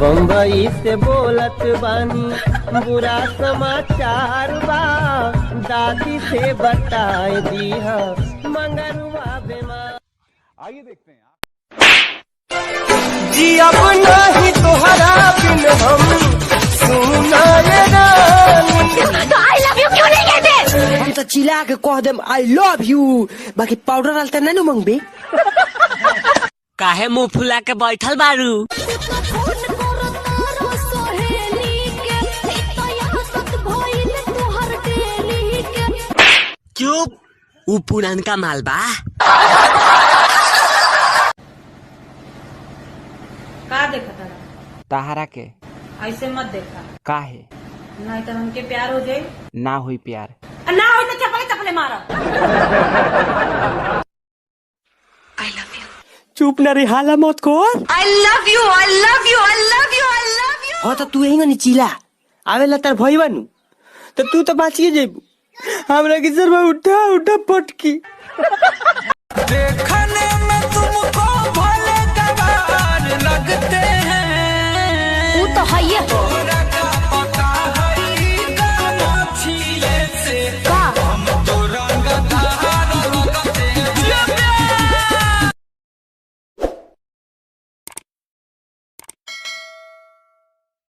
बम्बई से बोलत बानी बुरा समाचार बा, दादी से बताए दिया मंगरुआ बीमार। आइए देखते हैं जी अब नहीं तोहरा बिन हम सुनाए रानी। तो आई लव यू क्यों नहीं कहते? हम तो चिल्ला के कह देम आई लव यू, बाकी पाउडर डालते नहीं मंगबे। काहे मुंह फुला के बैठल बारू? चुप, ऊ पुरानका माल बा। का देखा तारा? तहरा के ऐसे मत देखा, काहे नहीं तो हमके प्यार हो जाए। ना हुई प्यार? ना हो तो चपले चपले मारो। चुप ना रे, हाला मत कर। I love you, I love you, I love you, I love you। हाँ तो तू यही नहीं चिल्ला आवेला तार भई बनू तो तू तो बाचिए जेबू। हमरा की सर में उठा उठा पटकी। देखने में तुमको